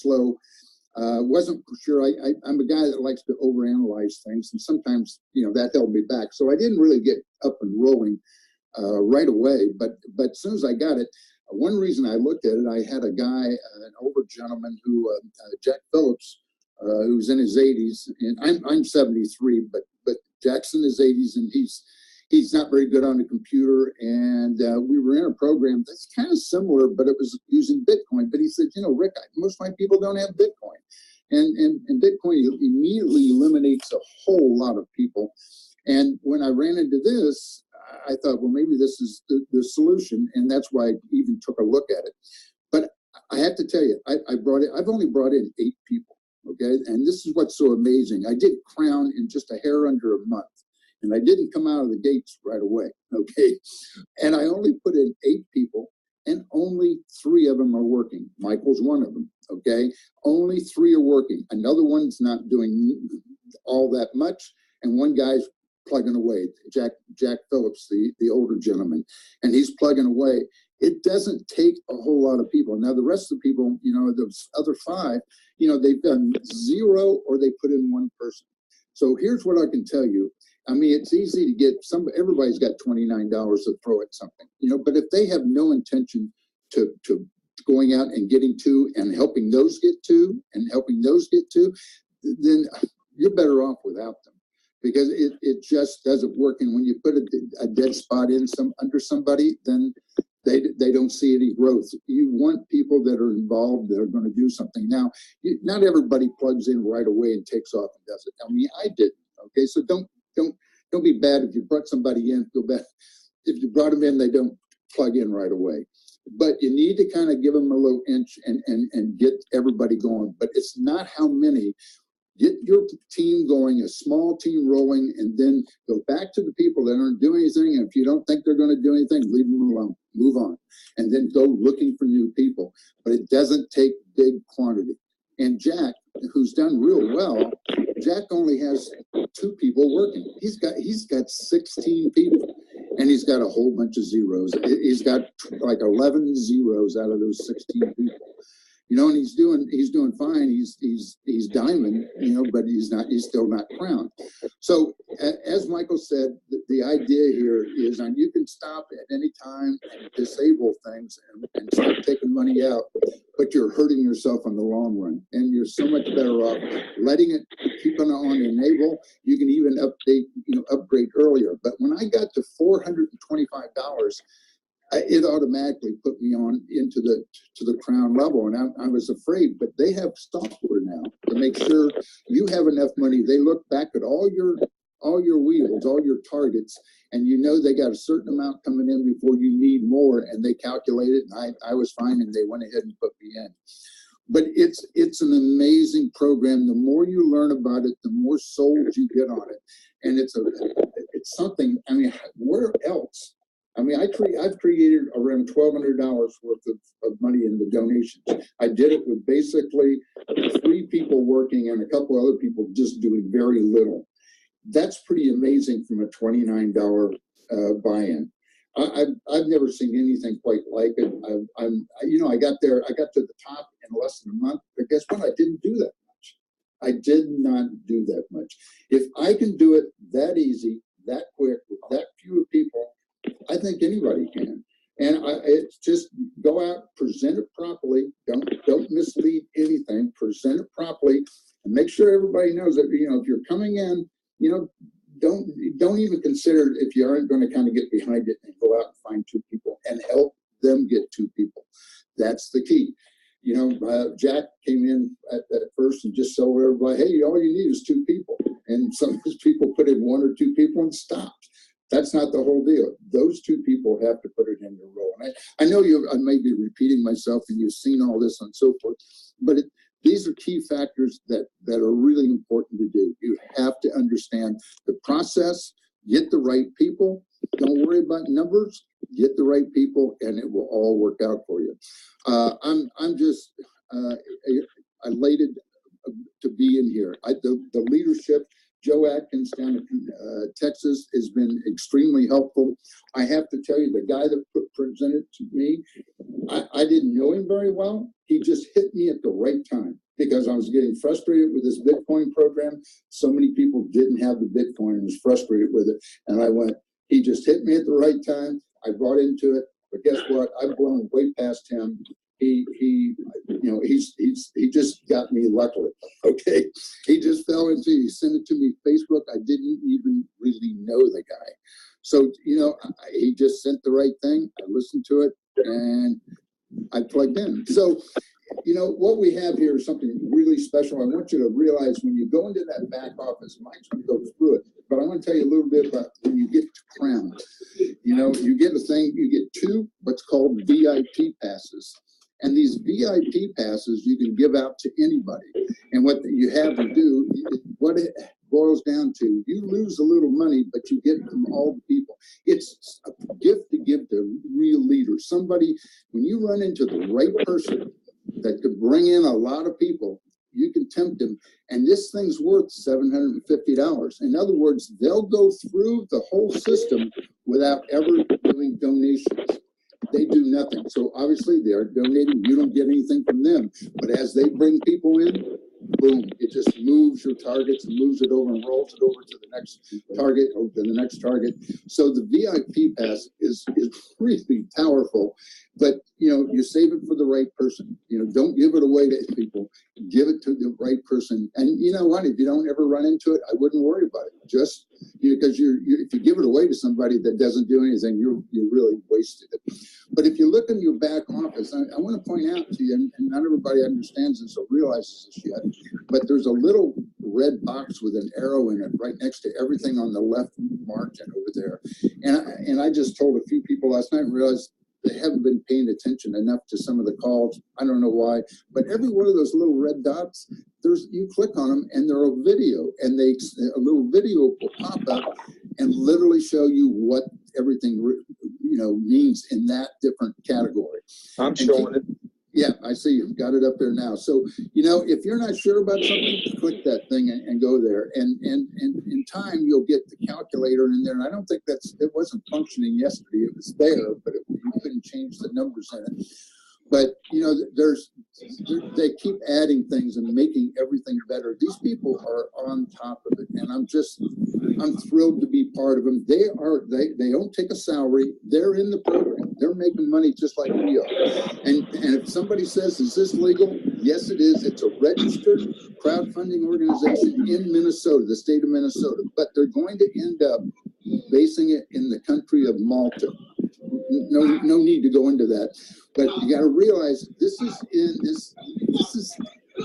slow. Wasn't sure. I'm a guy that likes to overanalyze things, and sometimes, that held me back. So I didn't really get up and rolling right away. But as soon as I got it, one reason I looked at it, I had a guy, an older gentleman who, Jack Phillips, who's in his 80s, and I'm 73, but Jack's in his 80s, and he's not very good on the computer. And we were in a program that's kind of similar, but it was using Bitcoin. But he said, Rick, most of my people don't have Bitcoin. And Bitcoin immediately eliminates a whole lot of people. And when I ran into this, I thought, well, maybe this is the solution. And that's why I even took a look at it. But I have to tell you, I've only brought in 8 people. Okay. And this is what's so amazing. I did Crown in just a hair under a month. And I didn't come out of the gates right away, okay? And I only put in 8 people, and only 3 of them are working. Michael's one of them, okay? Only 3 are working. Another one's not doing all that much, and one guy's plugging away, Jack Phillips, the older gentleman, and he's plugging away. It doesn't take a whole lot of people. Now, the rest of the people, those other 5, they've done 0 or they put in 1 person. So here's what I can tell you. I mean, it's easy to get everybody's got $29 to throw at something, but if they have no intention to going out and getting 2 and helping those get 2 and helping those get 2, then you're better off without them, because it just doesn't work. And when you put a dead spot in under somebody, then they don't see any growth. You want people that are involved, that are going to do something. Now, not everybody plugs in right away and takes off and does it. I mean, I didn't. Okay, so don't be bad if you brought somebody in. Feel bad if you brought them in, they don't plug in right away. But you need to kind of give them a little inch and get everybody going. But it's not how many. Get your team going, a small team rolling, and then go back to the people that aren't doing anything. And if you don't think they're going to do anything, leave them alone. Move on. And then go looking for new people. But it doesn't take big quantity. And Jack, who's done real well, Jack only has 2 people working. He's got 16 people, and he's got a whole bunch of zeros. He's got like 11 zeros out of those 16 people. And he's doing fine. He's diamond, but he's still not crowned. So as Michael said, the idea here is you can stop at any time and disable things and start taking money out, but you're hurting yourself in the long run. And you're so much better off letting it, keeping it on enable. You can even upgrade earlier. But when I got to $425, it automatically put me on into the crown level, and I was afraid. But they have software now to make sure you have enough money. They look back at all your wheels, all your targets, and they got a certain amount coming in before you need more, and they calculate it. And I was fine, and they went ahead and put me in. But it's an amazing program. The more you learn about it, the more sold you get on it, and it's something. I mean, where else? I mean, I've created around $1,200 worth of money in the donations. I did it with basically 3 people working and a couple other people just doing very little. That's pretty amazing from a $29 buy-in. I've never seen anything quite like it. I got to the top in less than a month, but guess what? I didn't do that much. I did not do that much. If I can do it that easy, that quick, with that few people, I think anybody can. And it's just go out, present it properly. Don't mislead anything. Present it properly, and make sure everybody knows that if you're coming in, don't even consider if you aren't going to kind of get behind it and go out and find 2 people and help them get 2 people. That's the key. Jack came in at first and just told everybody, hey, all you need is 2 people. And some of his people put in 1 or 2 people and stopped. That's not the whole deal. Those 2 people have to put it in their role. And I know I may be repeating myself, and you've seen all this and so forth, but these are key factors that are really important to do. You have to understand the process, get the right people. Don't worry about numbers. Get the right people, and it will all work out for you. I'm just elated to be in here. The leadership. Joe Atkins down in Texas has been extremely helpful. I have to tell you, the guy that presented to me, I didn't know him very well. He just hit me at the right time because I was getting frustrated with this Bitcoin program. So many people didn't have the Bitcoin and was frustrated with it. And I went, he just hit me at the right time. I bought into it, but guess what? I've blown way past him. He just got me luckily. Okay, he just fell into. He sent it to me Facebook. I didn't even really know the guy, so he just sent the right thing. I listened to it and I plugged in. So, what we have here is something really special. I want you to realize when you go into that back office, Mike's going to go through it, but I want to tell you a little bit about when you get to Crown. You get a thing. You get two what's called VIP passes. And these VIP passes you can give out to anybody. And what you have to do, what it boils down to, you lose a little money, but you get from all the people. It's a gift to give to real leaders. Somebody, when you run into the right person that could bring in a lot of people, you can tempt them. And this thing's worth $750. In other words, they'll go through the whole system without ever doing donations. They do nothing. So obviously they are donating. You don't get anything from them. But as they bring people in, boom, it just moves your targets and moves it over and rolls it over to the next target or to the next target. So the VIP pass is really powerful. But you save it for the right person. Don't give it away to people. Give it to the right person. And you know what? If you don't ever run into it, I wouldn't worry about it. Just because if you give it away to somebody that doesn't do anything, you really wasted it. But if you look in your back office, I want to point out to you, and not everybody understands this or realizes this yet, but there's a little red box with an arrow in it right next to everything on the left margin over there. And I just told a few people last night and realized they haven't been paying attention enough to some of the calls. I don't know why, but every one of those little red dots, you click on them and they're a video, and a little video will pop up and literally show you what everything means in that different category. I'm showing it. Yeah, I see you've got it up there now. So, if you're not sure about something, click that thing and go there. And in time, you'll get the calculator in there. And I don't think it wasn't functioning yesterday. It was there, but you couldn't change the numbers in it. But, they keep adding things and making everything better. These people are on top of it. And I'm thrilled to be part of them. They don't take a salary. They're in the program. They're making money just like we are. And if somebody says, is this legal? Yes, it is. It's a registered crowdfunding organization in Minnesota, the state of Minnesota. But they're going to end up basing it in the country of Malta. No need to go into that. But you got to realize this is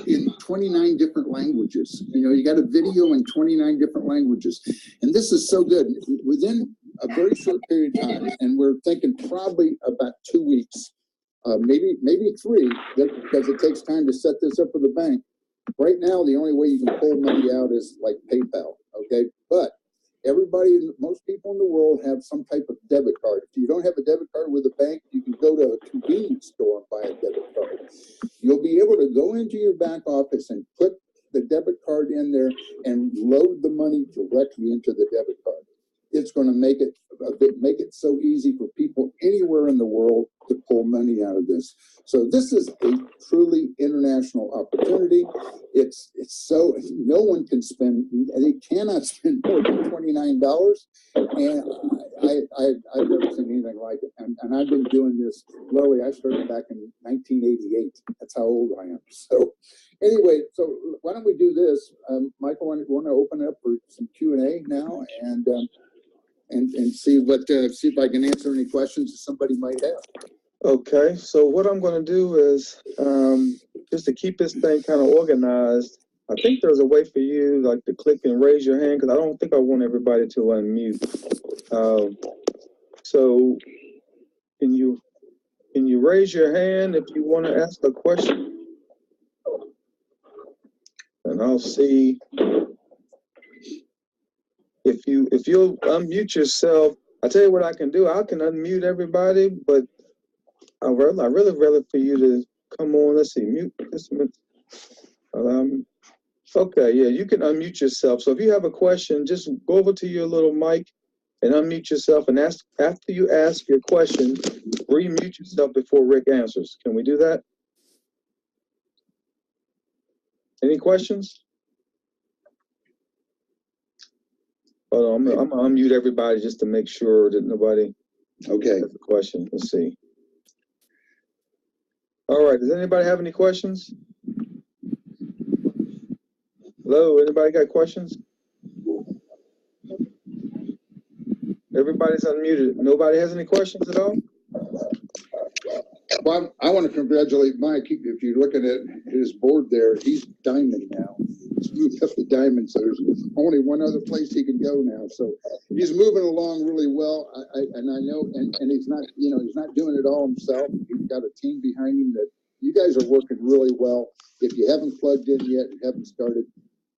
in 29 different languages. You got a video in 29 different languages. And this is so good. Within a very short period of time, and we're thinking probably about 2 weeks, maybe 3, because it takes time to set this up with the bank. Right now, the only way you can pull money out is like PayPal, okay? But most people in the world have some type of debit card. If you don't have a debit card with a bank, you can go to a convenience store and buy a debit card. You'll be able to go into your back office and put the debit card in there and load the money directly into the debit card. It's going to make it so easy for people anywhere in the world to pull money out of this. So this is a truly international opportunity. It's so no one can spend. They cannot spend more than $29. And I've never seen anything like it. And I've been doing this. Literally, I started back in 1988. That's how old I am. So anyway, so why don't we do this? Michael, want to open it up for some Q&A now and see if I can answer any questions that somebody might have. Okay, so what I'm going to do is just to keep this thing kind of organized. I think there's a way for you like to click and raise your hand because I don't think I want everybody to unmute. So can you raise your hand if you want to ask a question? And I'll see if you'll unmute yourself. I tell you what I can do. I can unmute everybody, but I really rather for you to come on. Let's see, mute participants. Okay, yeah, you can unmute yourself. So if you have a question, just go over to your little mic and unmute yourself and ask. After you ask your question, remute yourself before Rick answers. Can we do that? Any questions? Hold on, I'm gonna unmute everybody just to make sure that nobody has a question. Let's see. All right, does anybody have any questions? Hello, anybody got questions? Everybody's unmuted. Nobody has any questions at all? Well, I want to congratulate Mike. If you're looking at his board there, he's diamond now. He's moved up the diamond, so there's only one other place he can go now. So he's moving along really well. I know, and he's not, he's not doing it all himself. He's got a team behind him that you guys are working really well. If you haven't plugged in yet and haven't started,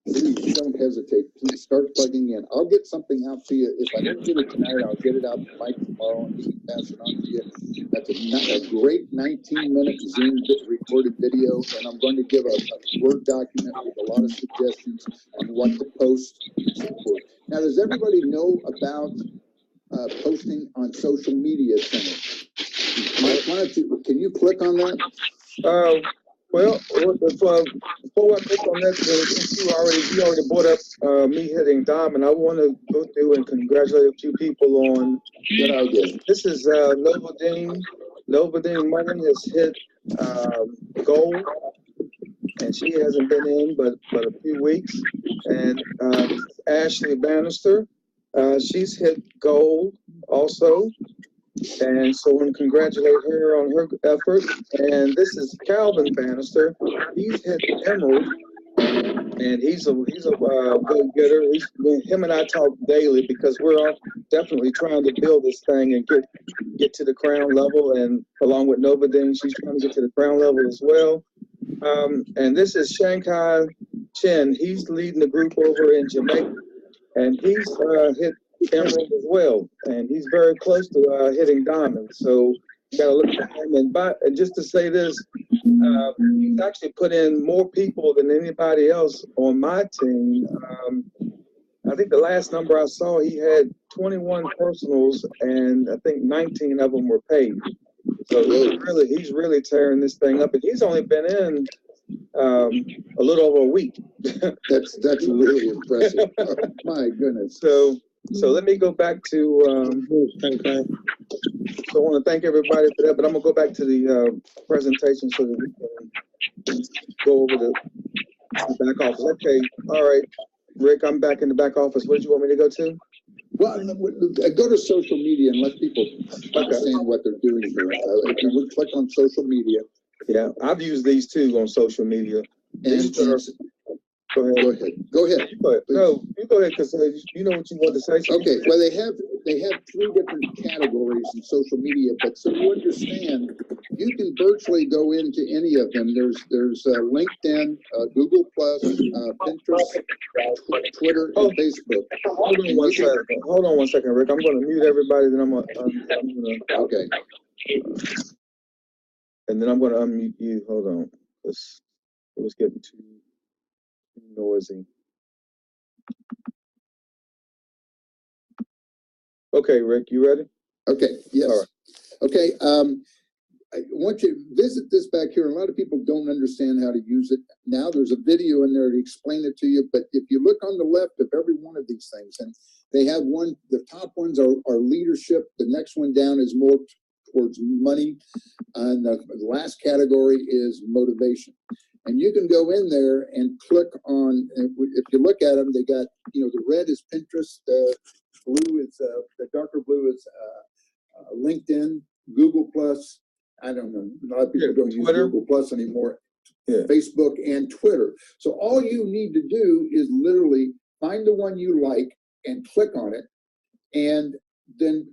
please don't hesitate. Please start plugging in. I'll get something out to you. If I don't get it tonight, I'll get it out to Mike tomorrow and he can pass it on to you. That's a great 19-minute Zoom recorded video, and I'm going to give a Word document with a lot of suggestions on what to post and so forth. Now, does everybody know about posting on social media centers? Mike, can you click on that? Well, before I click on that, since you already brought up me hitting diamond, I want to go through and congratulate a few people on what I did. This is Novadine. Novadine Martin has hit gold, and she hasn't been in but a few weeks. And Ashley Bannister, she's hit gold also. And so I want to congratulate her on her effort. And this is Calvin Bannister. He's hit emerald, and he's a go-getter. Him and I talk daily because we're all definitely trying to build this thing and get to the crown level. And along with Novadine, she's trying to get to the crown level as well. And this is Shanghai Chen. He's leading the group over in Jamaica, and he's hit emerald as well, and he's very close to hitting diamond. So you got to look at him. And just to say this, he's actually put in more people than anybody else on my team. I think the last number I saw, he had 21 personals, and I think 19 of them were paid. So he's really tearing this thing up, and he's only been in a little over a week. That's really impressive. Oh, my goodness. So let me go back to, so I want to thank everybody for that, but I'm going to go back to the presentation so that we can go over the back office. Okay, all right. Rick, I'm back in the back office. What did you want me to go to? Well, go to social media and let people understand what they're doing here. If you would click on social media. Yeah, I've used these too on social media. And Go ahead. No, you go ahead because you know what you want to say. Okay. Well, they have 3 different categories in social media, but so you understand, you can virtually go into any of them. There's LinkedIn, Google Plus, Pinterest, Twitter, and Facebook. Hold on one second, Rick. I'm going to mute everybody. Then I'm gonna. Okay. And then I'm going to unmute you. Hold on. It was getting too noisy. Okay, Rick, you ready? Okay, yes. All right. Okay, I want you to visit this back here. A lot of people don't understand how to use it. Now there's a video in there to explain it to you, but if you look on the left of every one of these things, and they have one, the top ones are leadership, the next one down is more towards money, and the last category is motivation. And you can go in there and click on, if you look at them, they got, the red is Pinterest, blue is, the darker blue is LinkedIn, Google Plus. I don't know, a lot of people don't use Google Plus anymore. Yeah. Facebook and Twitter. So all you need to do is literally find the one you like and click on it, and then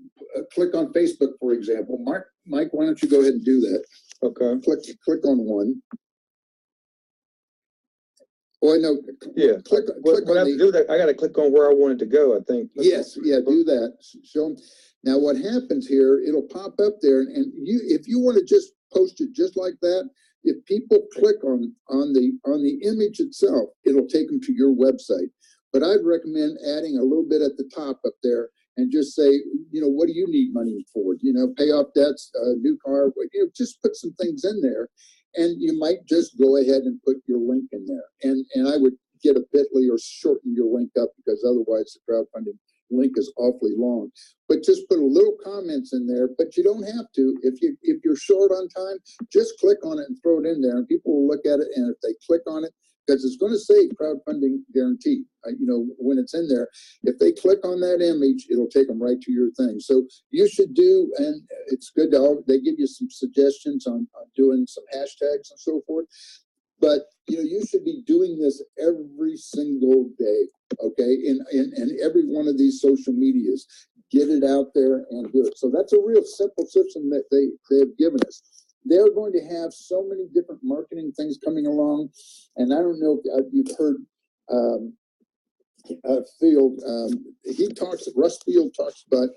click on Facebook, for example. Mike, why don't you go ahead and do that? Okay. Click on one. Oh, I know. Yeah. Click when I have to do that, I got to click on where I want it to go, I think. Yes. Yeah, do that. Show them. Now, what happens here, it'll pop up there, and if you want to just post it just like that, if people click on the image itself, it'll take them to your website. But I'd recommend adding a little bit at the top up there and just say, you know, what do you need money for? You know, pay off debts, new car, you know, just put some things in there. And you might just go ahead and put your link in there. And I would get a bit.ly or shorten your link up, because otherwise the crowdfunding link is awfully long. But just put a little comments in there, but you don't have to. If you're short on time, just click on it and throw it in there, and people will look at it. And if they click on it, because it's going to say crowdfunding guarantee, you know, when it's in there, if they click on that image, it'll take them right to your thing. So you should do, and it's good to, they give you some suggestions on doing some hashtags and so forth. But you know, you should be doing this every single day, okay? In every one of these social medias, get it out there and do it. So that's a real simple system that they've given us. They're going to have so many different marketing things coming along, and I don't know if you've heard Field. Russ Field talks about.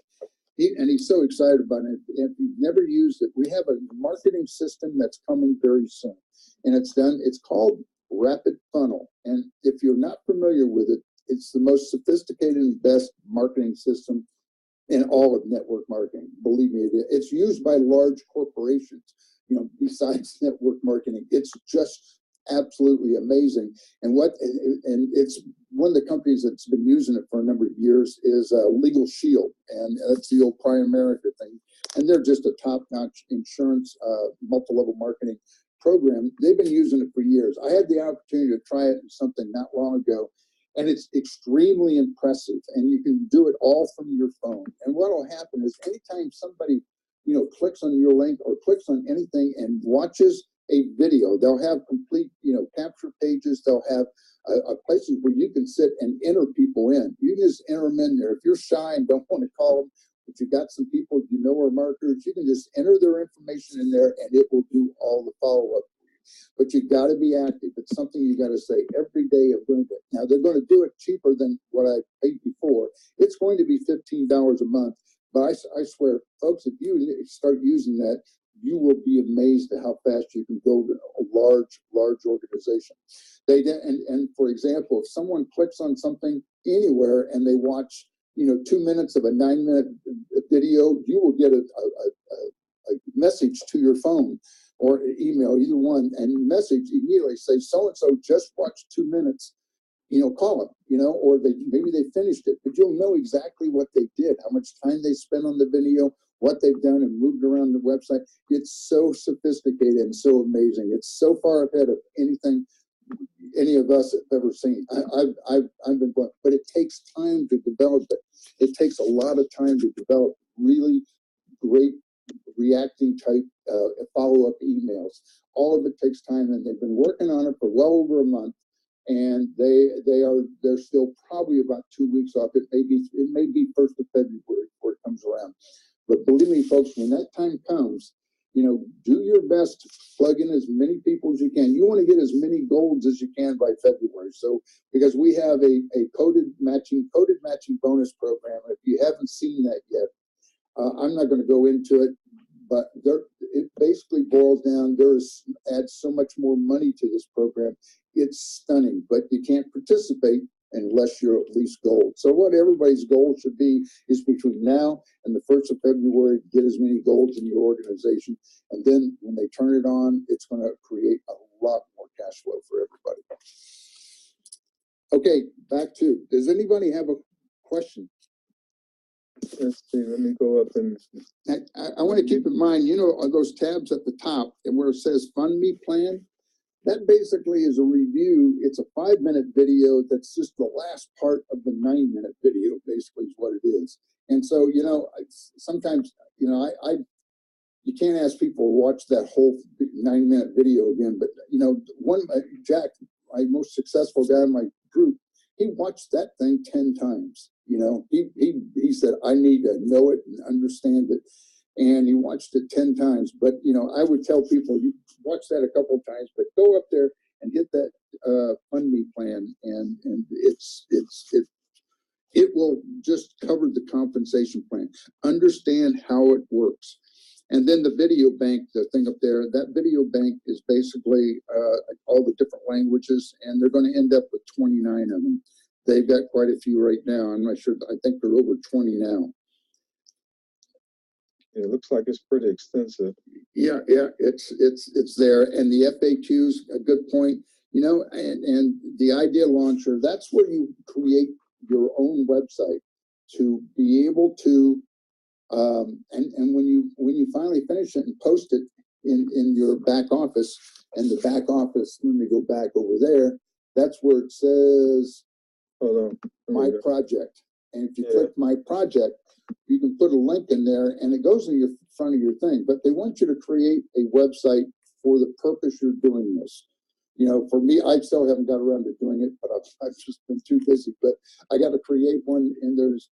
And he's so excited about it. If you've never used it, we have a marketing system that's coming very soon. And it's called Rapid Funnel. And if you're not familiar with it, it's the most sophisticated and best marketing system in all of network marketing. Believe me, it's used by large corporations, you know, besides network marketing. It's just absolutely amazing. And it's one of the companies that's been using it for a number of years is Legal Shield, and that's the old Primerica thing. And they're just a top-notch insurance multi-level marketing program. They've been using it for years. I had the opportunity to try it in something not long ago, and it's extremely impressive. And you can do it all from your phone. And what will happen is anytime somebody, you know, clicks on your link or clicks on anything and watches a video, they'll have complete, you know, capture pages. They'll have places where you can sit and enter people in. You can just enter them in there. If you're shy and don't want to call them, but you got some people you know are marketers, you can just enter their information in there, and it will do all the follow-up. But you got to be active. It's something you got to say every day. Now they're going to do it cheaper than what I paid before. It's going to be $15 a month. But I swear, folks, if you start using that, you will be amazed at how fast you can build a large organization. And for example, if someone clicks on something anywhere and they watch, you know, 2 minutes of a 9-minute video, you will get a message to your phone or email, either one, and message immediately say, so-and-so just watched 2 minutes, you know, call them, you know, or maybe they finished it, but you'll know exactly what they did, how much time they spent on the video, what they've done and moved around the website. It's so sophisticated and so amazing. It's so far ahead of anything any of us have ever seen. I've been, but it takes time to develop it. It takes a lot of time to develop really great reacting type follow-up emails. All of it takes time, and they've been working on it for well over a month. And they're still probably about 2 weeks off. It may be 1st of February before it comes around. But believe me, folks, when that time comes, you know, do your best to plug in as many people as you can. You want to get as many golds as you can by February. So because we have a coded matching bonus program. If you haven't seen that yet, I'm not going to go into it, but it basically boils down. Adds so much more money to this program. It's stunning, but you can't participate unless you're at least gold. So what everybody's goal should be is between now and the 1st of February, get as many golds in your organization. And then when they turn it on, it's going to create a lot more cash flow for everybody. Okay, back to, does anybody have a question? Let's see, let me go up and. I want to keep in mind, you know, those tabs at the top and where it says Fund Me Plan, that basically is a review. It's a 5-minute video that's just the last part of the 9-minute video, basically is what it is. And so, you know, sometimes, you know, you can't ask people to watch that whole 9-minute video again, but, you know, Jack, my most successful guy in my group, he watched that thing 10 times. You know, he said, I need to know it and understand it. And he watched it 10 times. But, you know, I would tell people, you watch that a couple of times, but go up there and hit that Fund Me plan. And it will just cover the compensation plan. Understand how it works. And then the video bank, the thing up there, that video bank is basically all the different languages, and they're going to end up with 29 of them. They've got quite a few right now. I'm not sure. I think they're over 20 now. Yeah, it looks like it's pretty extensive. Yeah, it's there, and the FAQs, a good point. You know, and the idea launcher, that's where you create your own website to be able to, and when you finally finish it and post it in your back office, and the back office, let me go back over there, that's where it says, hold on, my project. And if you click my project, you can put a link in there and it goes in your front of your thing. But they want you to create a website for the purpose you're doing this. You know, for me, I still haven't got around to doing it, but I've just been too busy. But I got to create one, and there's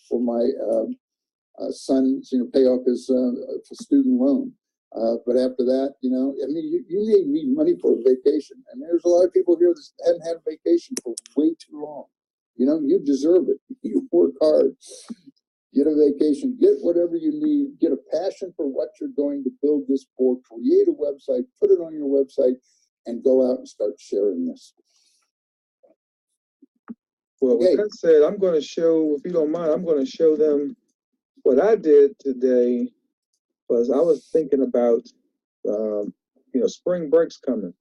for my son's, you know, pay off his student loan. But after that, you know, I mean, you may need money for a vacation. And there's a lot of people here that haven't had a vacation for way too long. You know, you deserve it. You work hard. Get a vacation, get whatever you need, get a passion for what you're going to build this for, create a website, put it on your website, and go out and start sharing this. Well, with that said, I'm going to show, if you don't mind, I'm going to show them what I did today. Was I was thinking about, you know, spring break's coming.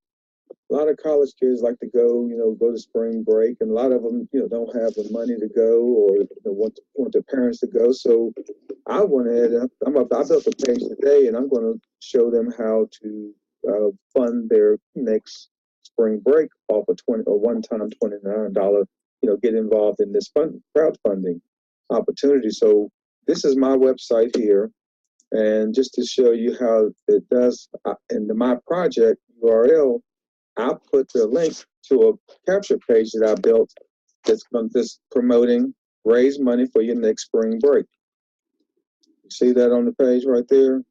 A lot of college kids like to go, you know, go to spring break, and a lot of them, you know, don't have the money to go, or you know, want their parents to go. So I went ahead and I built a page today, and I'm going to show them how to fund their next spring break off a one-time $29, you know, get involved in this crowdfunding opportunity. So this is my website here, and just to show you how it does in my project URL. I'll put the link to a capture page that I built that's promoting raise money for your next spring break. You see that on the page right there?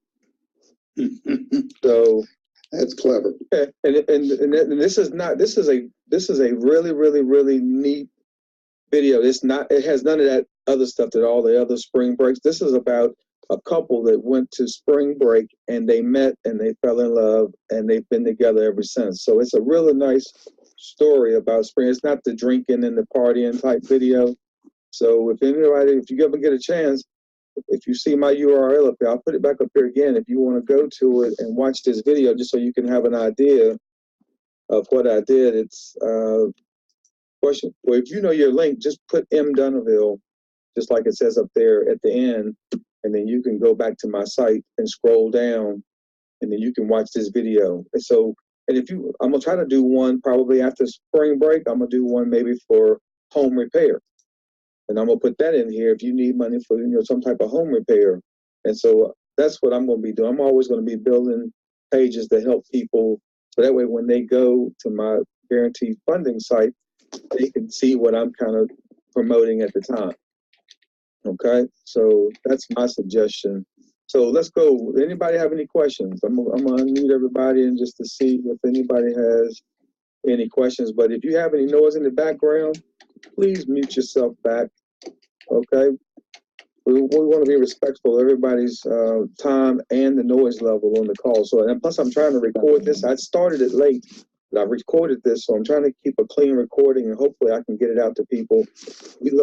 So that's clever. Okay. And this is a really neat video. It has none of that other stuff that all the other spring breaks. This is about a couple that went to spring break and they met and they fell in love and they've been together ever since. So it's a really nice story about spring. It's not the drinking and the partying type video. So if you ever get a chance, if you see my URL up there, I'll put it back up here again. If you want to go to it and watch this video, just so you can have an idea of what I did, it's question. Well, if you know your link, just put M. Dunnaville, just like it says up there at the end, and then you can go back to my site and scroll down, and then you can watch this video. And so, I'm gonna try to do one probably after spring break. I'm gonna do one maybe for home repair, and I'm gonna put that in here if you need money for, you know, some type of home repair. And so that's what I'm gonna be doing. I'm always gonna be building pages to help people, so that way when they go to my guaranteed funding site, they can see what I'm kind of promoting at the time. Okay, so that's my suggestion. So let's go. Anybody have any questions? I'm gonna unmute everybody and just to see if anybody has any questions. But if you have any noise in the background, please mute yourself back. Okay, we want to be respectful of everybody's time and the noise level on the call. So, and plus I'm trying to record this. I started it late, but I recorded this, so I'm trying to keep a clean recording, and hopefully I can get it out to people.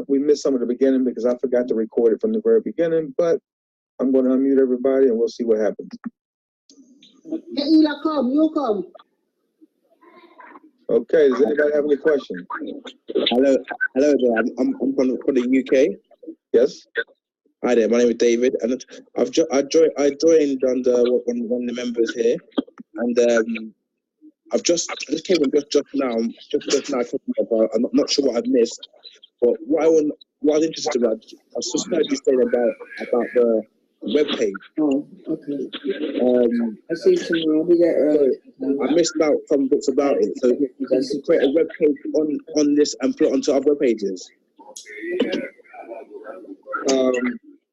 We missed some of the beginning because I forgot to record it from the very beginning, but I'm going to unmute everybody and we'll see what happens. You come. Okay, does anybody have any questions? Hello there. I'm from the UK. Yes. Hi there. My name is David, and I joined under one of the members here, and I just came in just now. Just now talking about. I'm not sure what I've missed, but what I was interested about. I just heard you saying about the webpage. Oh, okay. I see tomorrow. I'll be there early. I missed out some bits about it. So you can create a webpage on this and put it onto other web pages.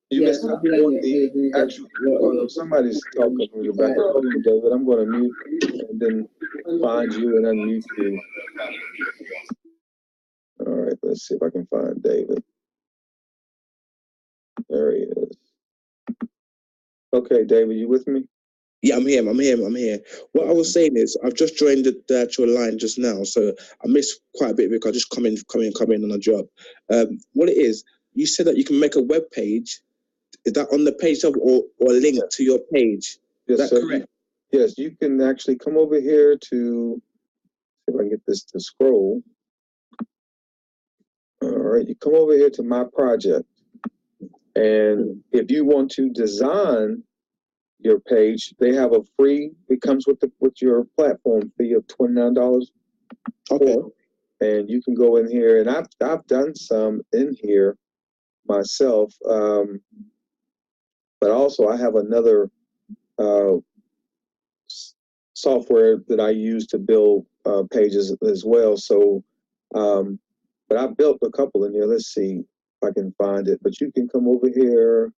You missed out on the actual. Somebody's talking in the back. Hold on, David. I'm going to mute and then find you and unmute you. All right. Let's see if I can find David. There he is. Okay, David, you with me? Yeah, I'm here. I'm here. I'm here. What I was saying is, I've just joined the actual line just now, so I missed quite a bit because I just come in on a job. What it is, you said that you can make a web page. Is that on the page itself or a link to your page? Yes, Is that sir. correct? Yes, you can actually come over here to, if I can get this to scroll. All right, you come over here to my project. And if you want to design your page, they have a free, it comes with your platform fee of $29. Okay. And you can go in here, and I've done some in here myself. But also I have another software that I use to build pages as well. So, but I built a couple in here. Let's see if I can find it. But you can come over here.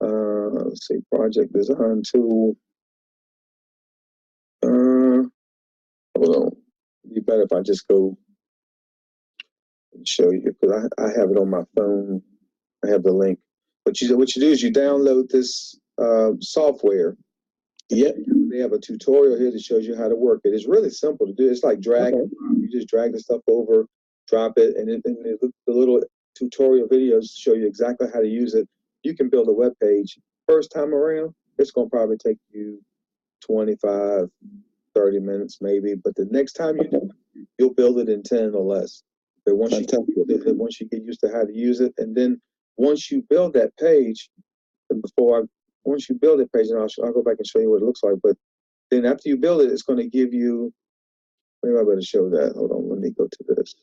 Let's see, project design tool. Hold on. It'd be better if I just go and show you, because I have it on my phone. I have the link. But what you do is you download this software. Yep. They have a tutorial here that shows you how to work it. It's really simple to do. It's like drag. Okay. You just drag the stuff over, drop it, and the little tutorial videos show you exactly how to use it. You can build a web page. First time around, it's going to probably take you 25, 30 minutes maybe. But the next time you do, you'll build it in 10 or less. But once you get used to how to use it, and then once you build that page, and once you build that page, and I'll go back and show you what it looks like. But then after you build it, it's going to give you, maybe I better show that. Hold on, let me go to this.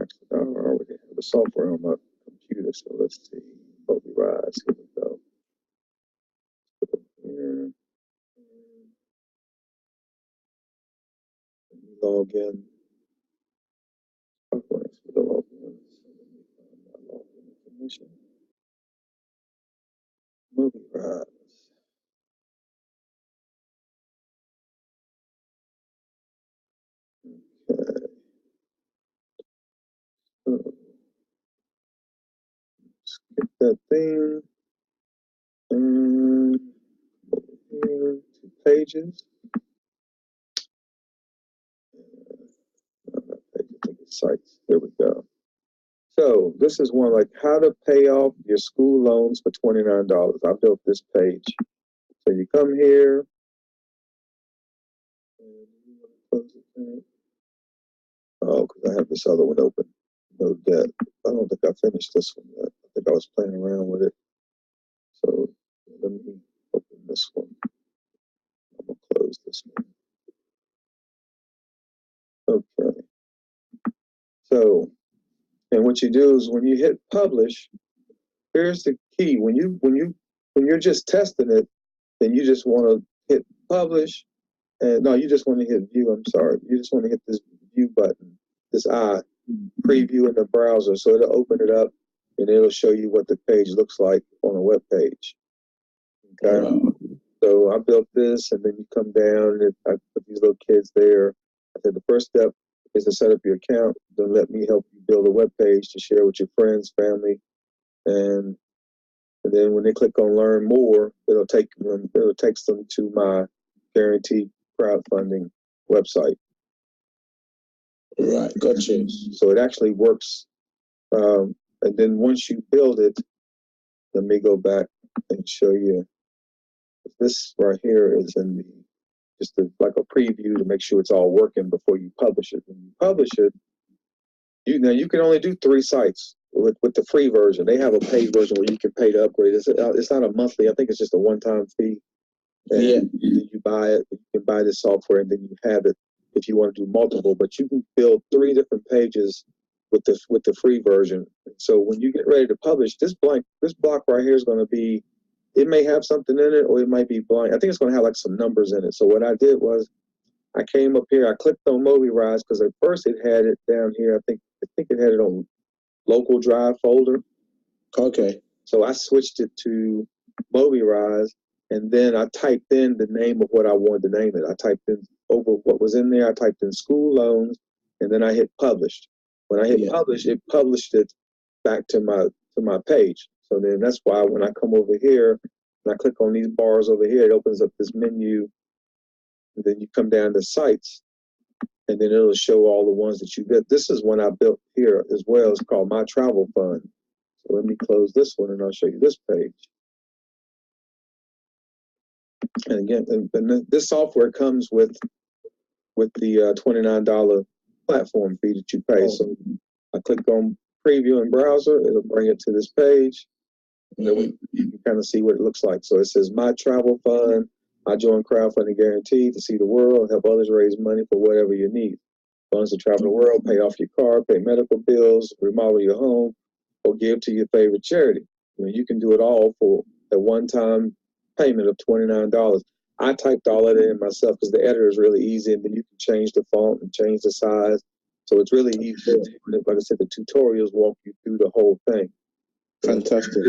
Actually, I already have the software on my computer, so let's see. TogetherWeProsper190110. Here we go. Here. Let me log in. Log in. Login information. TogetherWeProsper190110. Okay. Skip that thing. And over here, 2 pages. Sites. There we go. So this is one, like how to pay off your school loans for $29. I built this page. So you come here. Oh, because I have this other one open. No debt. I don't think I finished this one yet. I think I was playing around with it. So let me open this one. I'm gonna close this one. Okay. So, and what you do is when you hit publish, here's the key. When you're just testing it, then you just want to hit publish. And no, you just want to hit view. I'm sorry. You just want to hit this view button, this I, preview in the browser. So it'll open it up and it'll show you what the page looks like on a web page. Okay. Wow. So I built this, and then you come down and I put these little kids there. I said the first step is to set up your account. Then let me help you build a web page to share with your friends, family, and then when they click on learn more, it'll take them to my guaranteed crowdfunding website. Right, gotcha. So it actually works. And then once you build it, let me go back and show you. This right here is in the like a preview to make sure it's all working before you publish it. When you publish it, you can only do 3 sites with the free version. They have a paid version where you can pay to upgrade. It's not a monthly. I think it's just a one-time fee. And yeah. You buy it. You can buy the software, and then you have it if you want to do multiple. But you can build 3 different pages with the free version. So when you get ready to publish, this block right here is going to be, it may have something in it, or it might be blank. I think it's going to have like some numbers in it. So what I did was I came up here, I clicked on MobiRise, because at first it had it down here. I think it had it on local drive folder. Okay. So I switched it to MobiRise, and then I typed in the name of what I wanted to name it. I typed in over what was in there. I typed in school loans, and then I hit published. When I hit publish, it published it back to my page. So then that's why when I come over here and I click on these bars over here, it opens up this menu. And then you come down to sites, and then it'll show all the ones that you built. This is one I built here as well. It's called My Travel Fund. So let me close this one and I'll show you this page. And again, and this software comes with the $29 platform fee that you pay. So I click on preview in browser, it'll bring it to this page. And then you can kind of see what it looks like. So it says My Travel Fund. I join crowdfunding guaranteed to see the world, help others raise money for whatever you need. Funds to travel the world, pay off your car, pay medical bills, remodel your home, or give to your favorite charity. I mean, you can do it all for a one-time payment of $29. I typed all of it in myself because the editor is really easy, and then you can change the font and change the size. So it's really easy. Like I said, the tutorials walk you through the whole thing. Fantastic.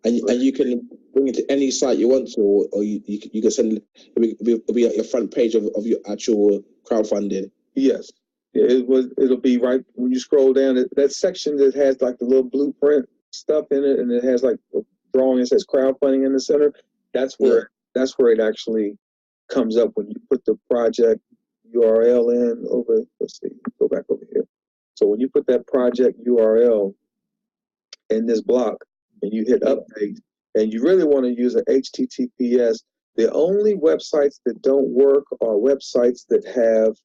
And you can bring it to any site you want to, or you can send it'll be at your front page of your actual crowdfunding. Yes, it'll be right when you scroll down. That section that has like the little blueprint stuff in it, and it has like a drawing that says crowdfunding in the center. That's where it actually comes up when you put the project URL in over. Let's see, go back over here. So when you put that project URL in this block and you hit update, and you really want to use an HTTPS, the only websites that don't work are websites that have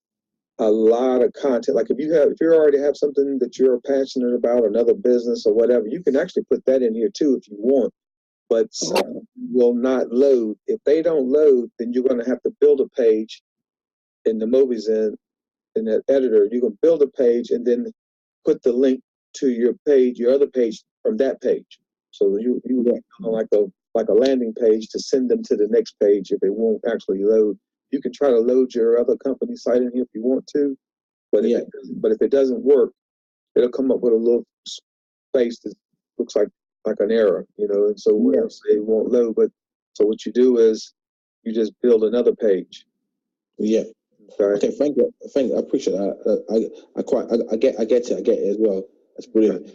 a lot of content. Like if you already have something that you're passionate about, another business or whatever, you can actually put that in here too if you want. But some will not load. If they don't load, then you're going to have to build a page in the movies in that editor. You can build a page and then put the link to your page, your other page from that page. So you like a landing page to send them to the next page if it won't actually load. You can try to load your other company site in here if you want to, but if it doesn't work, it'll come up with a little space that looks like an error, and so it won't load. But so what you do is you just build another page. Yeah. Okay. Thank you. I appreciate that. I get it as well. That's brilliant.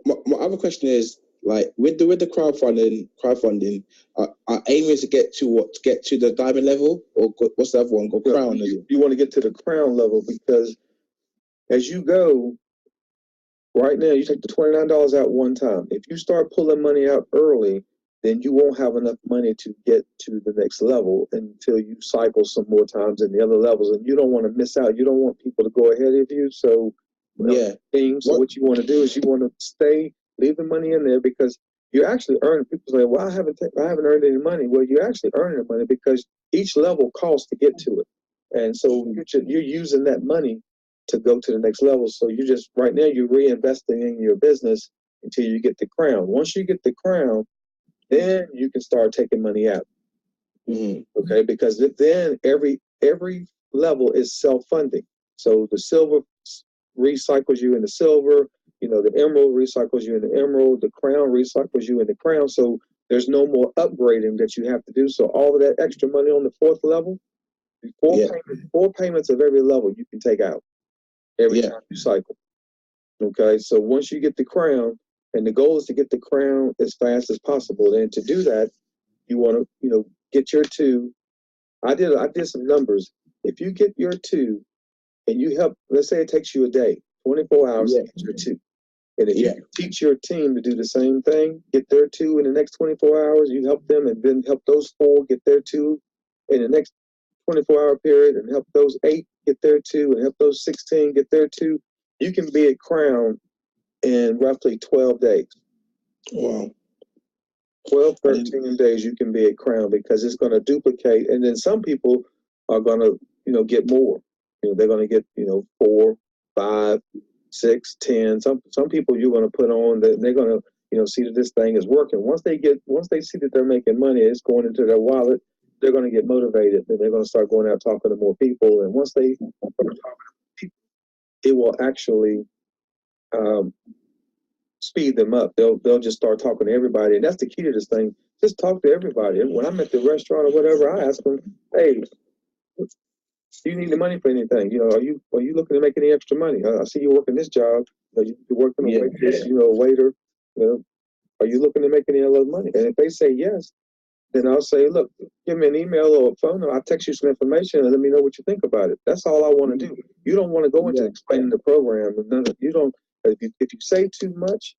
My other question is, like, with the crowdfunding, our aim is to get to the diamond level, or what's the other one? Go crown. You want to get to the crown level, because as you go right now, you take the $29 out one time. If you start pulling money out early, then you won't have enough money to get to the next level until you cycle some more times in the other levels. And you don't want to miss out. You don't want people to go ahead of you. So what you want to do is you want to leave the money in there, because you're actually earning. People say, well, I haven't earned any money. Well, you're actually earning the money because each level costs to get to it. And so you're using that money to go to the next level. So you just, right now, you're reinvesting in your business until you get the crown. Once you get the crown, then you can start taking money out. Okay, because then every level is self-funding. So the silver recycles you in the silver, the emerald recycles you in the emerald, the crown recycles you in the crown. So there's no more upgrading that you have to do. So all of that extra money on the fourth level, four payments of every level you can take out every time you cycle. Okay, so once you get the crown, and the goal is to get the crown as fast as possible. And to do that, you want to, get your 2. I did some numbers. If you get your 2 and you help, let's say it takes you a day, 24 hours to get your 2. And if you teach your team to do the same thing, get their 2 in the next 24 hours, you help them, and then help those 4 get their 2 in the next 24-hour period, and help those 8 get their 2, and help those 16 get their 2. You can be at crown in roughly 12 days. Wow. 12, 13 days you can be at crown, because it's going to duplicate. And then some people are going to, get more. They're going to get, 4, 5, 6, 10. Some people you're going to put on that they're going to, see that this thing is working. Once they see that they're making money, it's going into their wallet, they're going to get motivated, and they're going to start going out talking to more people. And once they start talking to people, it will actually speed them up. They'll just start talking to everybody, and that's the key to this thing. Just talk to everybody. When I'm at the restaurant or whatever, I ask them, "Hey, do you need the money for anything? Are you looking to make any extra money? I see you working this job. You're working a waitress, a waiter. Are you looking to make any other money? And if they say yes, then I'll say, look, give me an email or a phone, or I'll text you some information and let me know what you think about it. That's all I want to do. You don't want to go into explaining the program. You don't. If you say too much,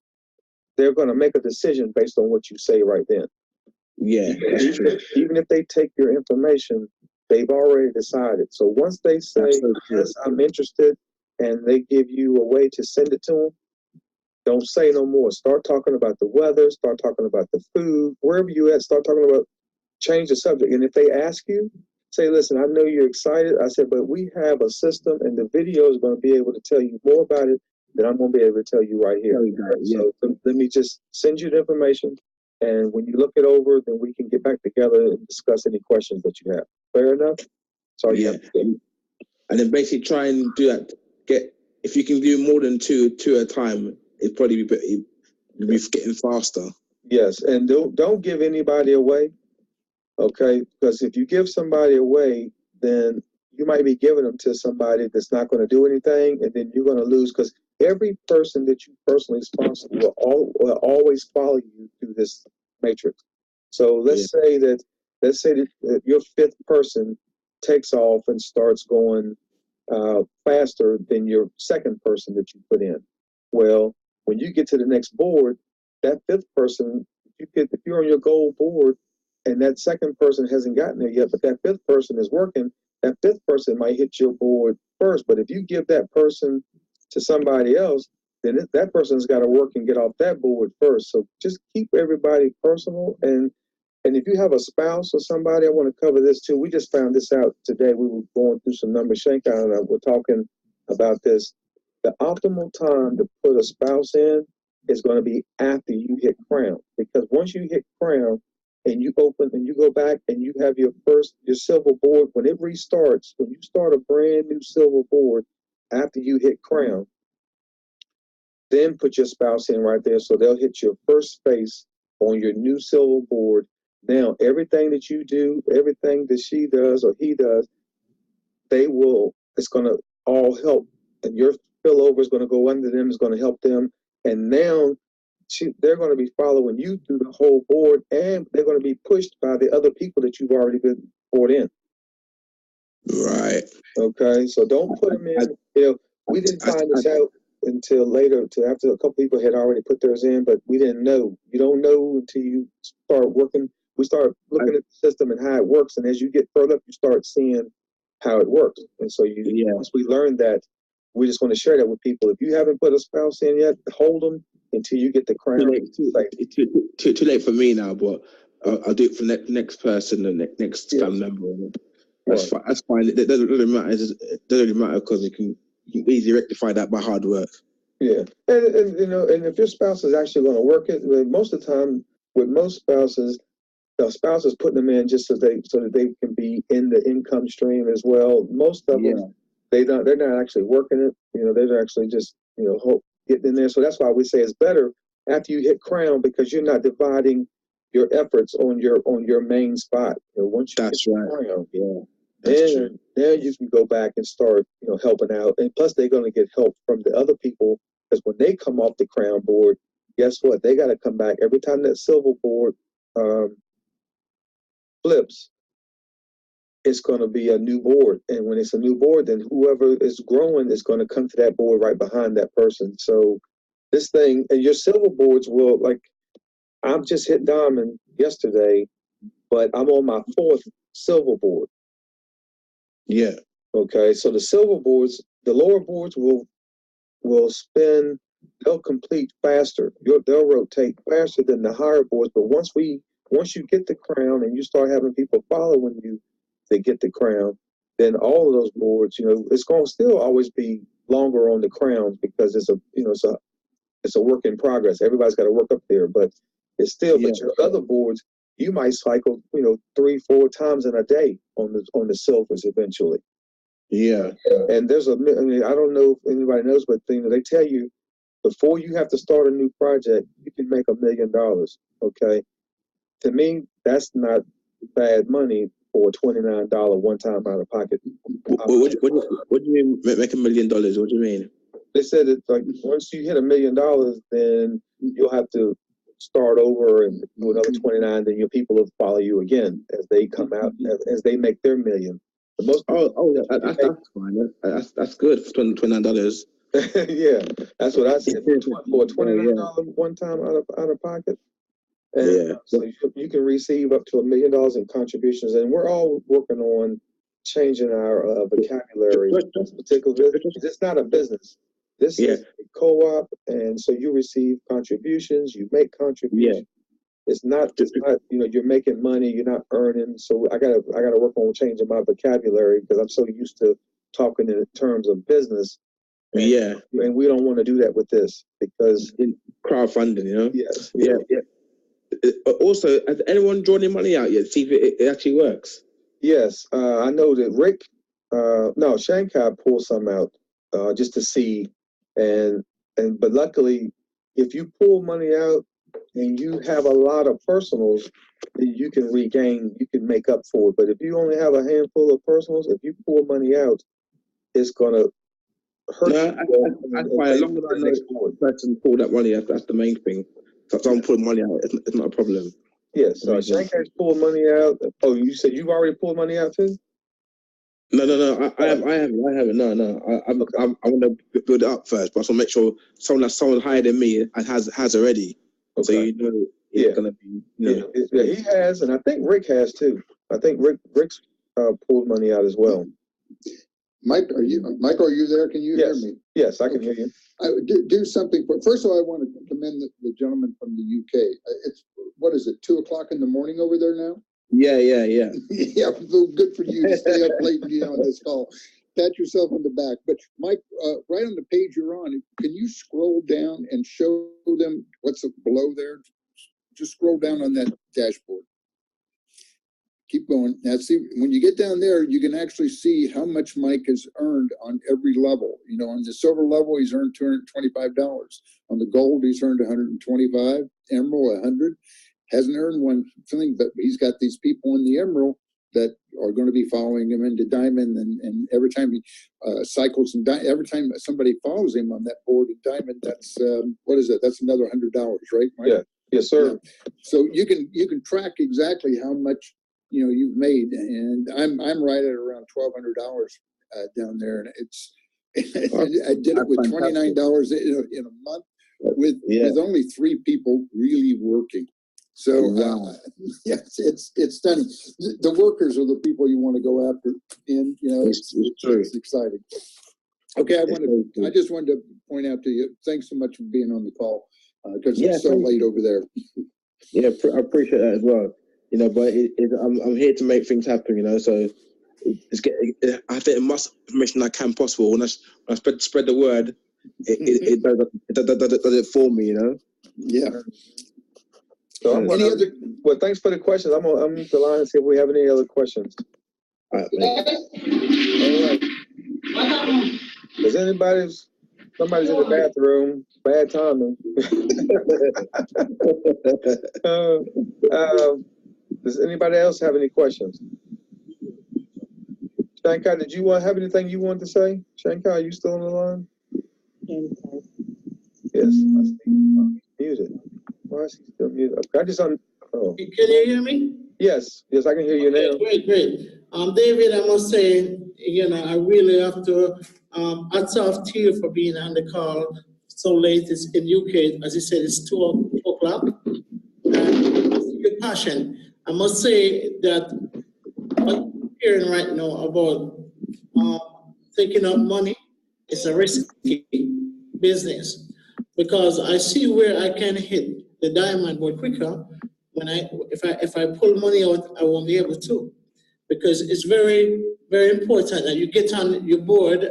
they're going to make a decision based on what you say right then. Yeah, that's true. Even if they take your information, they've already decided. So once they say, yes, I'm interested, and they give you a way to send it to them, don't say no more. Start talking about the weather, start talking about the food, wherever you at, start talking about, change the subject. And if they ask you, say, listen, I know you're excited. I said, but we have a system, and the video is going to be able to tell you more about it than I'm going to be able to tell you right here. So let me just send you the information. And when you look it over, then we can get back together and discuss any questions that you have. Fair enough? So And then basically try and do that. If you can do more than two at a time, it'd probably be getting faster. Yes, and don't give anybody away. Okay, because if you give somebody away, then you might be giving them to somebody that's not going to do anything, and then you're going to lose, because every person that you personally sponsor will always follow you through this matrix. So let's say that your fifth person takes off and starts going faster than your second person that you put in. Well, when you get to the next board, that fifth person, if you're on your goal board, and that second person hasn't gotten there yet, but that fifth person is working, that fifth person might hit your board first. But if you give that person to somebody else, then that person's got to work and get off that board first. So just keep everybody personal. And if you have a spouse or somebody, I want to cover this too. We just found this out today. We were going through some numbers. Shankai and I were talking about this. The optimal time to put a spouse in is going to be after you hit crown, because once you hit crown, and you open and you go back and you have your silver board, when it restarts, when you start a brand new silver board after you hit crown, then put your spouse in right there, so they'll hit your first space on your new silver board. Now, everything that you do, everything that she does or he does, it's going to all help, and your spillover is going to go under them, is going to help them, and now they're going to be following you through the whole board, and they're going to be pushed by the other people that you've already been brought in. Right. Okay, so don't put them in. We didn't find this out until later, after a couple people had already put theirs in, but we didn't know. You don't know until you start working. We start looking at the system and how it works, and as you get further up, you start seeing how it works. And so once we learned that, we just want to share that with people. If you haven't put a spouse in yet, hold them until you get the crown. Too late for me now, but I'll do it for the next person, the next member. That's fine. That's fine. It doesn't really matter. It doesn't really matter, because you can easily rectify that by hard work. Yeah, and if your spouse is actually going to work it, most of the time with most spouses, the spouse is putting them in just so that they can be in the income stream as well. Most of them, they're not actually working it. They're actually just getting in there. So that's why we say it's better after you hit crown, because you're not dividing your efforts on your main spot. Once you hit crown, then you can go back and start helping out. And plus, they're going to get help from the other people, because when they come off the crown board, guess what? They got to come back every time that silver board flips. It's going to be a new board, and when it's a new board, then whoever is growing is going to come to that board right behind that person. So this thing, and your silver boards will, like, I've just hit diamond yesterday, but I'm on my fourth silver board. Yeah. Okay, so the silver boards, the lower boards will spin, they'll complete faster. They'll rotate faster than the higher boards. But once you get the crown and you start having people following you, they get the crown, then all of those boards, it's going to still always be longer on the crowns, because it's a work in progress. Everybody's got to work up there, but it's still. But your other boards, you might cycle 3-4 times in a day on the silvers eventually. Yeah. And there's I don't know if anybody knows, but they tell you before you have to start a new project, you can make $1 million. Okay, to me, that's not bad money for a $29 one time out of pocket. What do you mean make $1 million? What do you mean? they said that like once you hit $1 million, then you'll have to start over and do another 29. Then your people will follow you again as they come out as they make their million. The most that's fine. That's good for $29. yeah, that's what I said for $29 one time out of pocket. And so you can receive up to $1 million in contributions, and we're all working on changing our vocabulary. This particular business, it's not a business. This is a co-op, and so you receive contributions. You make contributions. It's not you're making money. You're not earning. So I gotta work on changing my vocabulary because I'm so used to talking in terms of business. And, and we don't want to do that with this because in crowdfunding, you know. Yes. Yeah. Also, has anyone drawn any money out yet? See if it actually works. Yes, I know that Rick. No, Shankai pulled some out just to see, but luckily, if you pull money out and you have a lot of personals, then you can make up for it. But if you only have a handful of personals, if you pull money out, it's gonna hurt. That's fine. As long as I know the person pulled that money, that's the main thing. So if someone pulled money out, it's not a problem. Yes, Shankai's pulled money out. Oh, you said you've already pulled money out too? No. I haven't. No. I want to build it up first, but I want to make sure someone higher than me has already. Okay. So you know it's gonna be. Yeah, he has, and I think Rick has too. I think Rick's pulled money out as well. Mike, are you there? Can you hear me? Yes, I can hear you. Do something. First of all, I want to commend the gentleman from the UK. It's what is it? 2:00 in the morning over there now? Yeah. Yeah, good for you to stay up late and get on this call. Pat yourself on the back. But Mike, right on the page you're on, can you scroll down and show them what's below there? Just scroll down on that dashboard. Keep going. Now, see, when you get down there, you can actually see how much Mike has earned on every level. You know, on the silver level, he's earned $225. On the gold, he's earned $125. Emerald, $100. Hasn't earned one thing, but he's got these people in the emerald that are going to be following him into diamond, and every time he cycles and every time somebody follows him on that board in diamond, that's what is it? That's another $100, right, Mike? Yeah. Yes, sir. Yeah. So you can track exactly how much you've made, and I'm right at around $1,200 down there, and it's I did it with $29 in a month with only 3 people really working. So yes, it's stunning. The workers are the people you want to go after, and it's exciting. Okay, I just wanted to point out to you. Thanks so much for being on the call because it's so late over there. Yeah, I appreciate that as well. But I'm here to make things happen. So I have as much information I can possible. When I spread the word, it does it for me. Yeah. So well, thanks for the questions. I'm gonna mute the line and see if we have any other questions. All right. Does somebody's in the bathroom? Bad timing. Does anybody else have any questions? Shankai, did you have anything you wanted to say? Shankai, are you still on the line? Yes, I see. Muted. Why is he still muted? Okay, Can you hear me? Yes, I can hear you now. Great. David, I must say, I really have to hats off to you for being on the call so late. It's in UK, as you said, it's 2 o'clock. And your passion. I must say that what I'm hearing right now about taking out money is a risky business because I see where I can hit the diamond board quicker. If I pull money out, I won't be able to, because it's very, very important that you get on your board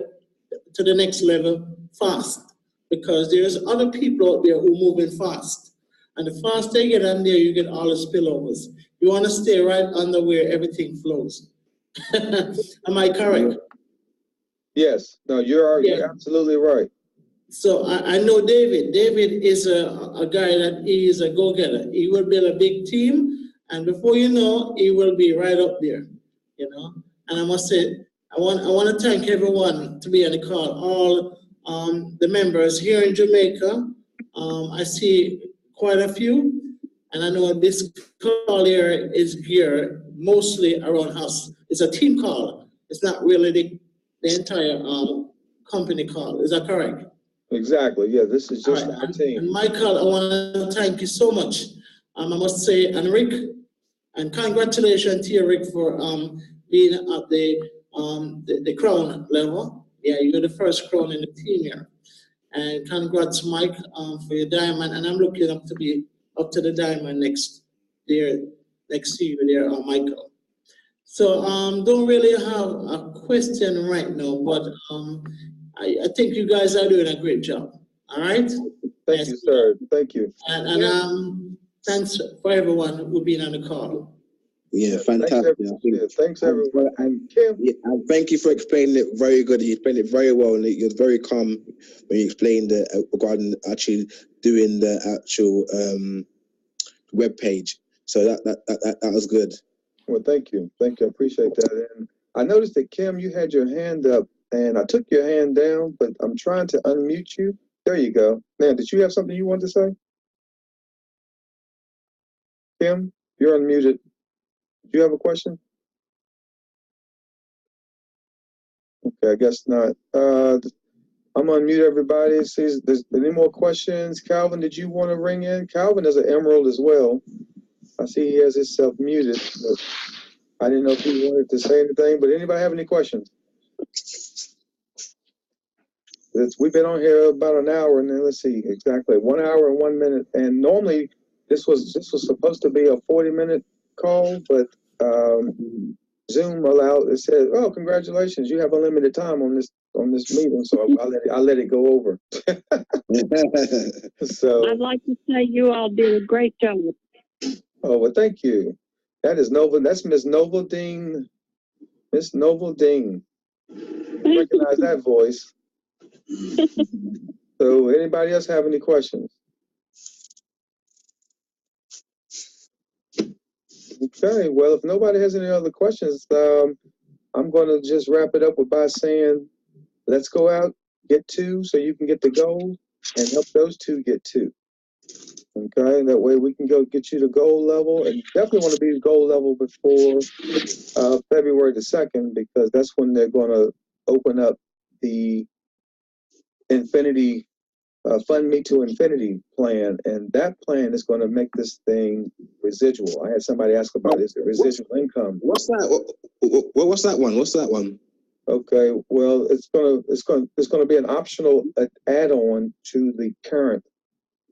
to the next level fast, because there's other people out there who are moving fast. And the faster you get on there, you get all the spillovers. You want to stay right under where everything flows. Am I correct? Yes. No, you're absolutely right. So I know David. David is a guy that he is a go-getter. He will build a big team, and before you know, he will be right up there. And I must say, I want to thank everyone to be on the call. the members here in Jamaica. I see quite a few, and I know this call here is geared mostly around us. It's a team call. It's not really the entire company call. Is that correct? Exactly. Yeah, this is just our team. And Michael, I want to thank you so much. I must say, and Rick, and congratulations to you, Rick, for being at the crown level. Yeah, you're the first crown in the team here. And congrats, Mike, for your diamond. And I'm looking up to be up to the diamond next year, next year there, Michael. So don't really have a question right now, but I think you guys are doing a great job. All right. Thank you, sir. Thank you. And thanks for everyone who been on the call. Yeah, fantastic. Thanks, everyone. And thank you for explaining it very good. You explained it very well, and you're very calm when you explained regarding actually doing the actual web page. So that was good. Well, thank you. Thank you. I appreciate that. And I noticed that, Kim, you had your hand up, and I took your hand down, but I'm trying to unmute you. There you go. Now, did you have something you wanted to say? Kim, you're unmuted. Do you have a question? Okay, I guess not. I'm gonna mute everybody. See if there's any more questions. Calvin, did you want to ring in? Calvin is an emerald as well. I see he has himself muted. But I didn't know if he wanted to say anything, but anybody have any questions? We've been on here about an hour, and then let's see, exactly 1 hour and 1 minute. And normally this was supposed to be a 40-minute call, but Zoom allowed. It said, "Oh, congratulations, you have unlimited time on this meeting." So I let it go over. So I'd like to say you all did a great job. Oh, well, thank you. That is Nova. That's Miss Noveldine. Miss Noveldine. Recognize that voice. So, anybody else have any questions? Okay. Well, if nobody has any other questions, I'm going to just wrap it up by saying, let's go out, get 2, so you can get the gold, and help those 2 get 2. Okay, that way we can go get you to gold level, and you definitely want to be gold level before February the 2nd, because that's when they're going to open up the Infinity Fund Me to Infinity plan, and that plan is going to make this thing residual. I had somebody ask about is it residual income? What's that? What's that one? What's that one? Okay, well, it's going to be an optional add-on to the current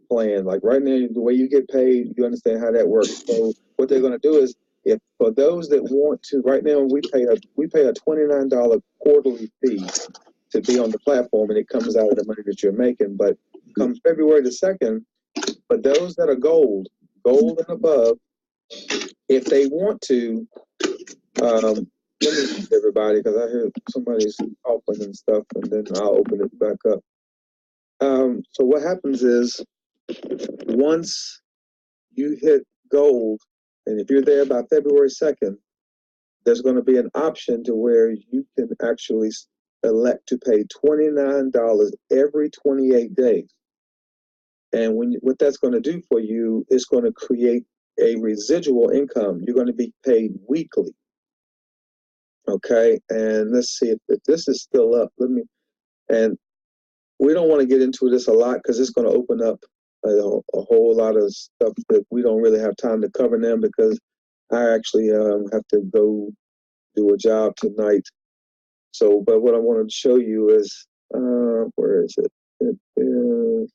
plan. Like right now, the way you get paid, you understand how that works. So what they're going to do is, if for those that want to, right now we pay a $29 quarterly fee to be on the platform, and it comes out of the money that you're making. But come February the 2nd, for those that are gold and above, if they want to, let me everybody, because I hear somebody's talking and stuff, and then I'll open it back up. So what happens is, once you hit gold, and if you're there by February 2nd, there's going to be an option to where you can actually elect to pay $29 every 28 days. And what that's going to do for you is going to create a residual income. You're going to be paid weekly. Okay, and let's see if this is still up. And we don't want to get into this a lot because it's going to open up a whole lot of stuff that we don't really have time to cover now, because I actually have to go do a job tonight. So, but what I wanted to show you is, where is it? It is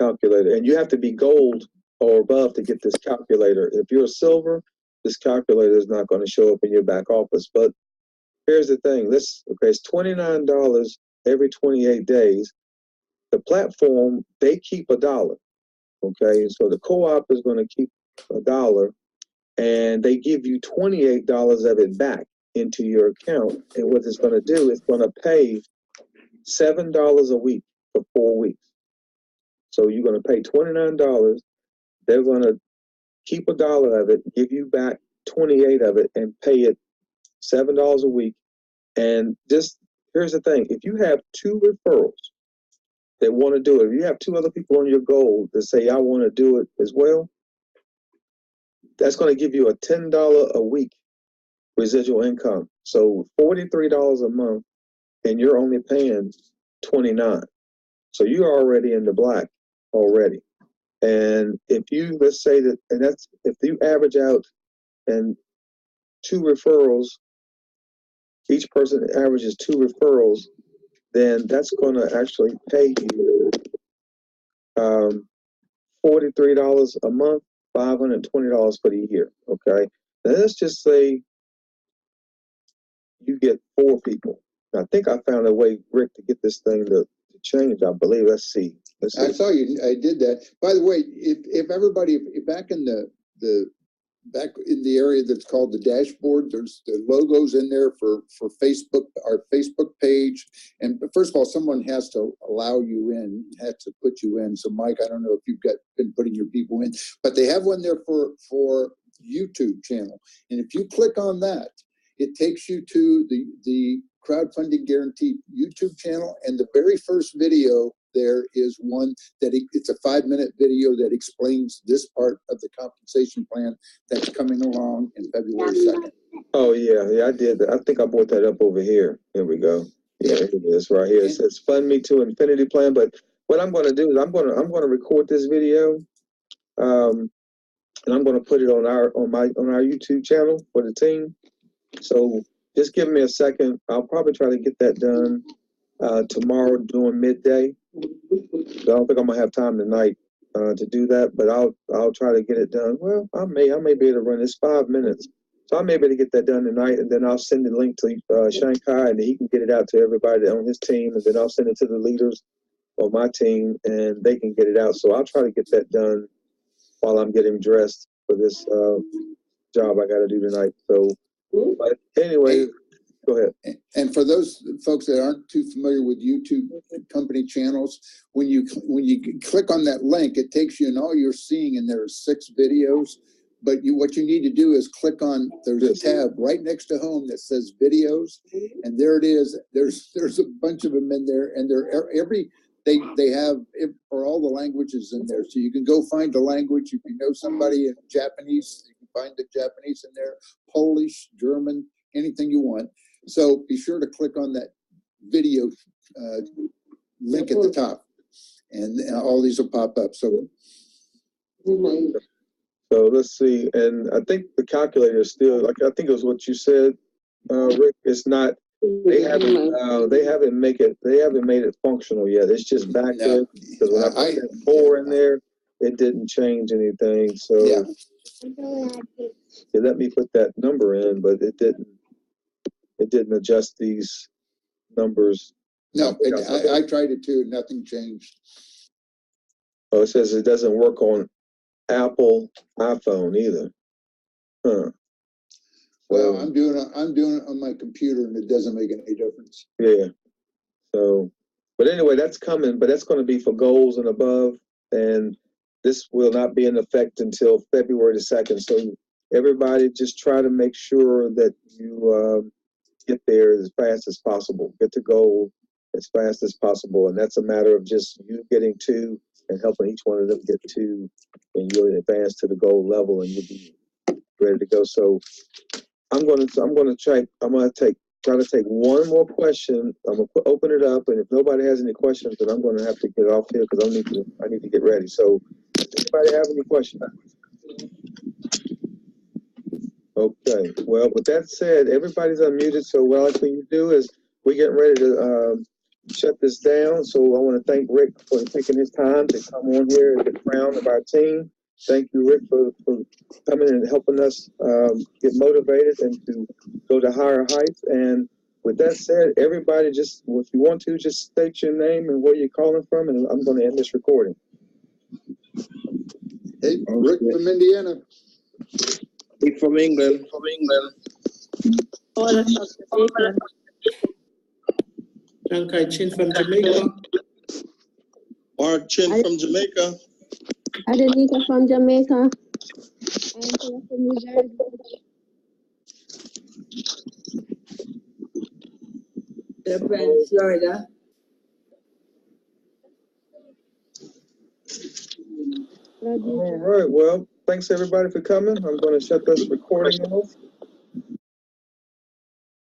calculator. And you have to be gold or above to get this calculator. If you're a silver, this calculator is not going to show up in your back office. But here's the thing. It's $29 every 28 days. The platform, they keep $1. Okay, so the co-op is going to keep $1, and they give you $28 of it back into your account. And what it's going to do is going to pay $7 a week for 4 weeks. So you're going to pay $29. They're going to keep $1 of it, give you back 28 of it, and pay it $7 a week. And just here's the thing. If you have 2 referrals that want to do it, if you have 2 other people on your goal that say, I want to do it as well, that's going to give you a $10 a week residual income. So $43 a month, and you're only paying $29. So you're already in the black already. And if you, let's say that, and that's, if you average out and 2 referrals, each person averages 2 referrals, then that's going to actually pay you $43 a month, $520 for the year. Okay. Now let's just say you get 4 people. Now, I think I found a way, Rick, to get this thing to change. I believe. Let's see. I saw you. I did that. By the way, if everybody, if back in the area that's called the dashboard, there's the logos in there for Facebook, our Facebook page. And first of all, someone has to allow you in, has to put you in. So Mike, I don't know if you've been putting your people in, but they have one there for YouTube channel. And if you click on that, it takes you to the crowdfunding guarantee YouTube channel. And the very first video there is one that it's a 5-minute video that explains this part of the compensation plan that's coming along in February 2nd. Oh yeah, I did that. I think I brought that up over here. There we go. Yeah, it is right here. It says Fund Me to Infinity Plan. But what I'm going to do is I'm going to record this video, and I'm going to put it on our YouTube channel for the team. So just give me a second. I'll probably try to get that done tomorrow during midday. So I don't think I'm gonna have time tonight to do that, but I'll try to get it done. Well, I may be able to run this 5 minutes, so I may be able to get that done tonight, and then I'll send the link to Shankai, and he can get it out to everybody on his team, and then I'll send it to the leaders on my team, and they can get it out. So I'll try to get that done while I'm getting dressed for this job I got to do tonight. So, but anyway. Go ahead. And for those folks that aren't too familiar with YouTube company channels, when you click on that link, it takes you, and all you're seeing in there is 6 videos. But what you need to do is click on, there's a tab right next to home that says videos, and there it is. There's a bunch of them in there, and they have it for all the languages in there. So you can go find the language. If you know somebody in Japanese, you can find the Japanese in there, Polish, German, anything you want. So be sure to click on that video link at the top, and all these will pop up. So let's see. And I think the calculator is still, like, I think it was what you said, Rick. It's not. They haven't made it functional yet. It's just back there because when I put that 4 in there, it didn't change anything. So yeah. It let me put that number in, but it didn't. It didn't adjust these numbers. No, I tried it too. Nothing changed. Oh, it says it doesn't work on Apple iPhone either. Huh. Well, I'm doing it on my computer, and it doesn't make any difference. Yeah. So, but anyway, that's coming. But that's going to be for goals and above, and this will not be in effect until February the 2nd. So everybody, just try to make sure that you get there as fast as possible. Get to goal as fast as possible, and that's a matter of just you getting 2 and helping each one of them get 2, and you'll advance to the goal level, and you'll be ready to go. So I'm going to try to take one more question. I'm going to open it up, and if nobody has any questions, then I'm going to have to get off here because I need to get ready. So, does anybody have any questions? Okay. Well, with that said, everybody's unmuted. So what I think you do is we're getting ready to shut this down. So I want to thank Rick for taking his time to come on here and get crowned of our team. Thank you, Rick, for coming and helping us get motivated and to go to higher heights. And with that said, everybody, just if you want to, just state your name and where you're calling from, and I'm going to end this recording. Hey, Rick from Indiana. Rick from England. Shankai Chin from Jamaica. Mark Chin from Jamaica. Adenika from Jamaica. Angela from New Jersey. Florida. All right, well, thanks everybody for coming. I'm going to shut this recording off.